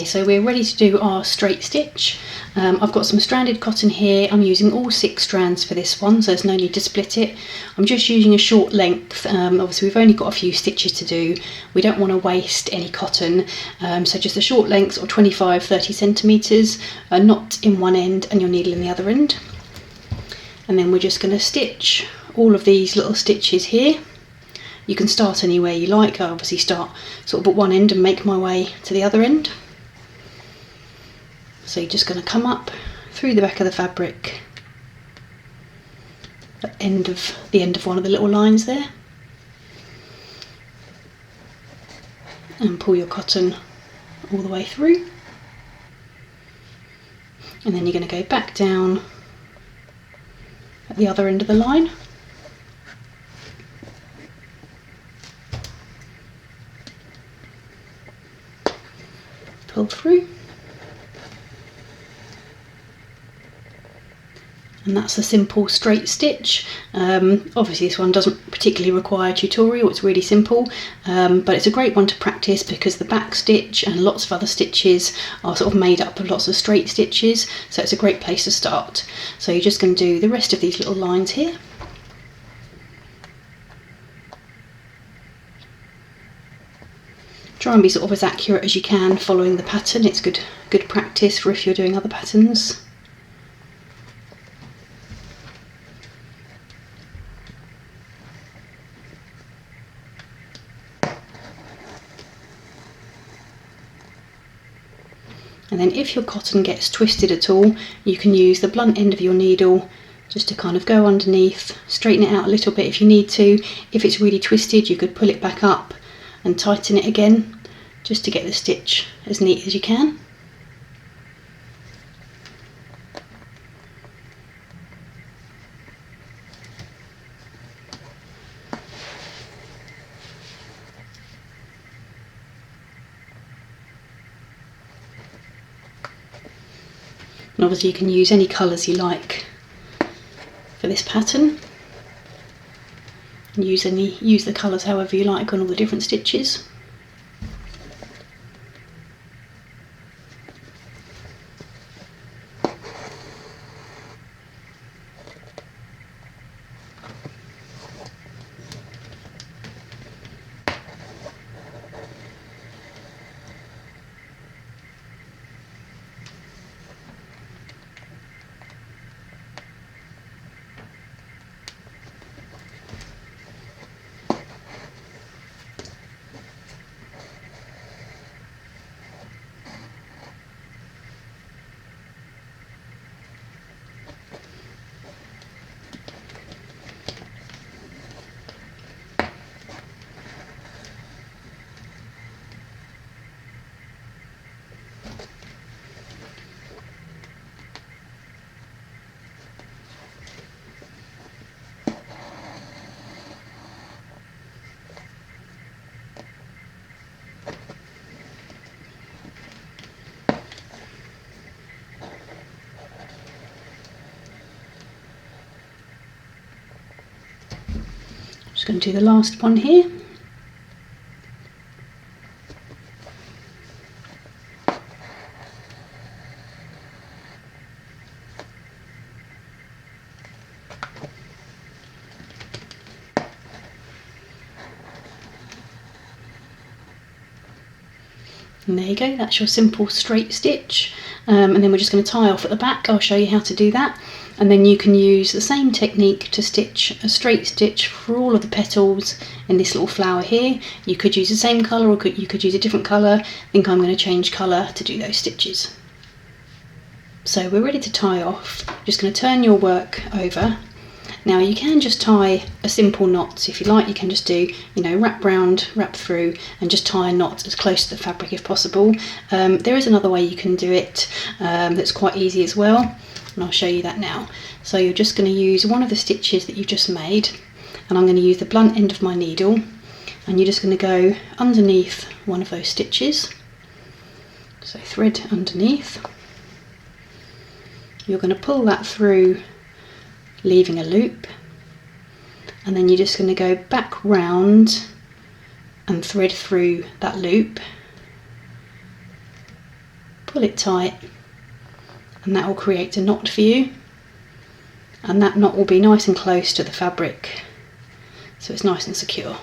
Okay, so we're ready to do our straight stitch. I've got some stranded cotton here. I'm using all 6 strands for this one, so there's no need to split it. I'm just using a short length. Obviously we've only got a few stitches to do. We don't want to waste any cotton, so just a short length, or 25-30 centimetres, a knot in one end and your needle in the other end. And then we're just going to stitch all of these little stitches here. You can start anywhere you like. I obviously start sort of at one end and make my way to the other end. So you're just going to come up through the back of the fabric at the end of one of the little lines there, and pull your cotton all the way through, and then you're going to go back down at the other end of the line. Pull through, and that's a simple straight stitch. Obviously this one doesn't particularly require a tutorial, it's really simple, but it's a great one to practice because the back stitch and lots of other stitches are sort of made up of lots of straight stitches, so it's a great place to start. So you're just going to do the rest of these little lines here. Try and be sort of as accurate as you can following the pattern. It's good practice for if you're doing other patterns. And then if your cotton gets twisted at all, you can use the blunt end of your needle just to kind of go underneath, straighten it out a little bit if you need to. If it's really twisted, you could pull it back up and tighten it again, just to get the stitch as neat as you can. And obviously you can use any colours you like for this pattern. Use the colours however you like on all the different stitches. Just going to do the last one here. And there you go, that's your simple straight stitch. And then we're just going to tie off at the back. I'll show you how to do that. And then you can use the same technique to stitch a straight stitch for all of the petals in this little flower here. You could use the same colour, or you could use a different colour. I think I'm going to change colour to do those stitches. So we're ready to tie off. Just going to turn your work over. Now you can just tie a simple knot if you like. You can just do, wrap round, wrap through, and just tie a knot as close to the fabric if possible. There is another way you can do it that's quite easy as well, and I'll show you that now. So you're just going to use one of the stitches that you've just made, and I'm going to use the blunt end of my needle, and you're just going to go underneath one of those stitches. So thread underneath. You're going to pull that through, leaving a loop, and then you're just going to go back round, and thread through that loop, pull it tight, and that will create a knot for you, and that knot will be nice and close to the fabric, so it's nice and secure.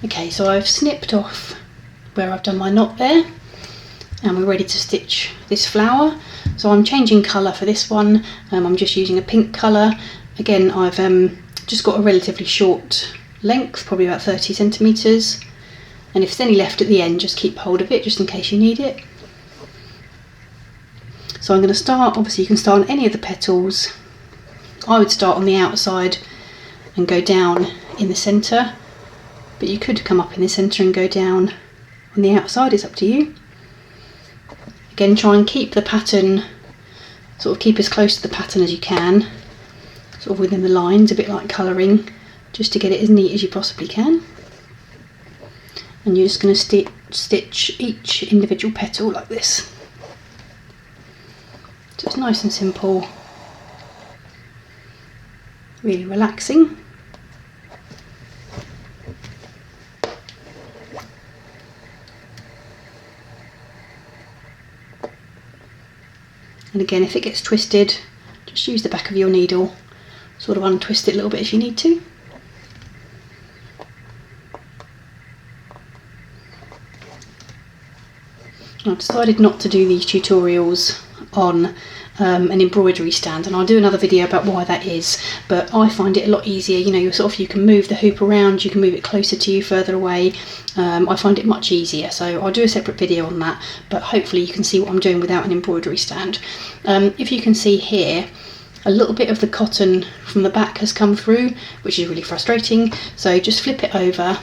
Okay, so I've snipped off where I've done my knot there, and we're ready to stitch this flower. So I'm changing colour for this one. I'm just using a pink colour. Again, I've just got a relatively short length, probably about 30 centimetres, and if there's any left at the end, just keep hold of it just in case you need it. So I'm going to start, obviously you can start on any of the petals. I would start on the outside and go down in the centre, but you could come up in the centre and go down on the outside, it's up to you. Again, try and keep the pattern, sort of keep as close to the pattern as you can, sort of within the lines, a bit like colouring, just to get it as neat as you possibly can. And you're just going to stitch each individual petal like this. So it's nice and simple, really relaxing. And again, if it gets twisted, just use the back of your needle, sort of untwist it a little bit if you need to. I've decided not to do these tutorials on an embroidery stand, and I'll do another video about why that is, but I find it a lot easier. You know, you can move the hoop around, you can move it closer to you, further away. I find it much easier, so I'll do a separate video on that, but hopefully you can see what I'm doing without an embroidery stand. If you can see here, a little bit of the cotton from the back has come through, which is really frustrating, so just flip it over,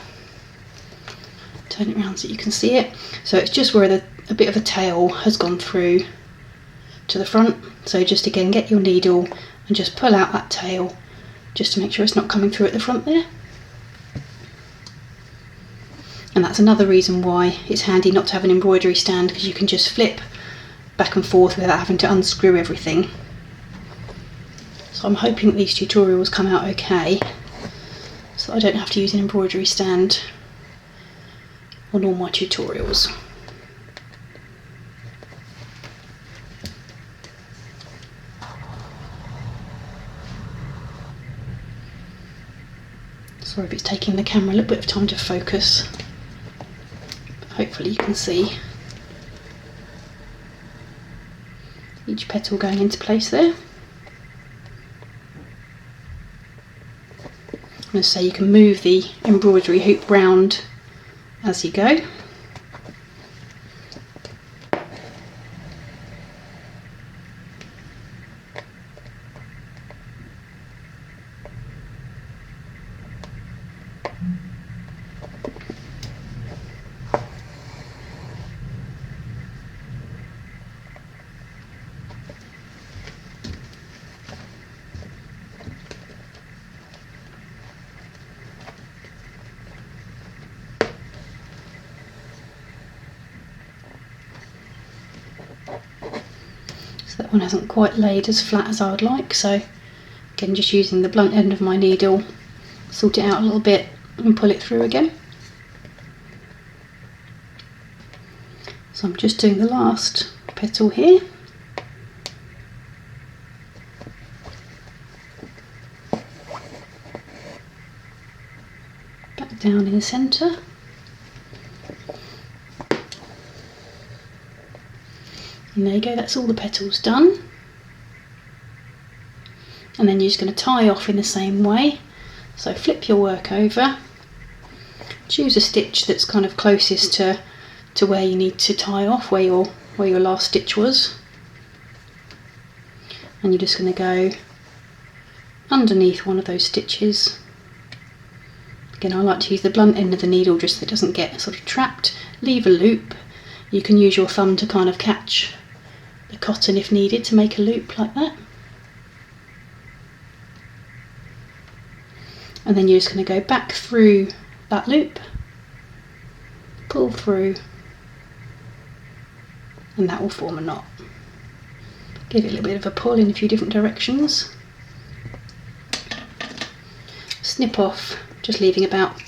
turn it around so you can see it. So it's just where a bit of the tail has gone through to the front, so just again get your needle and just pull out that tail just to make sure it's not coming through at the front there. And that's another reason why it's handy not to have an embroidery stand, because you can just flip back and forth without having to unscrew everything. So I'm hoping that these tutorials come out okay, so I don't have to use an embroidery stand on all my tutorials. Sorry if it's taking the camera a little bit of time to focus, but hopefully you can see each petal going into place there. I'm going to say you can move the embroidery hoop round as you go. That one hasn't quite laid as flat as I would like, so again just using the blunt end of my needle, sort it out a little bit and pull it through again. So I'm just doing the last petal here. Back down in the centre. And there you go, that's all the petals done. And then you're just going to tie off in the same way. So flip your work over, choose a stitch that's kind of closest to where you need to tie off, where your last stitch was. And you're just going to go underneath one of those stitches. Again, I like to use the blunt end of the needle just so it doesn't get sort of trapped. Leave a loop. You can use your thumb to kind of catch the cotton if needed to make a loop like that. And then you're just going to go back through that loop, pull through, and that will form a knot. Give it a little bit of a pull in a few different directions. Snip off, just leaving about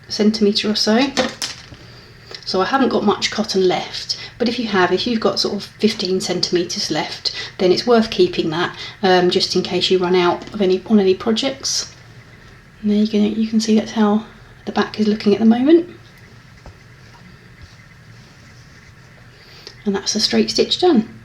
centimetre or so. So I haven't got much cotton left, but if you've got sort of 15 centimetres left, then it's worth keeping that, just in case you run out of on any projects. And there you can see that's how the back is looking at the moment. And that's a straight stitch done.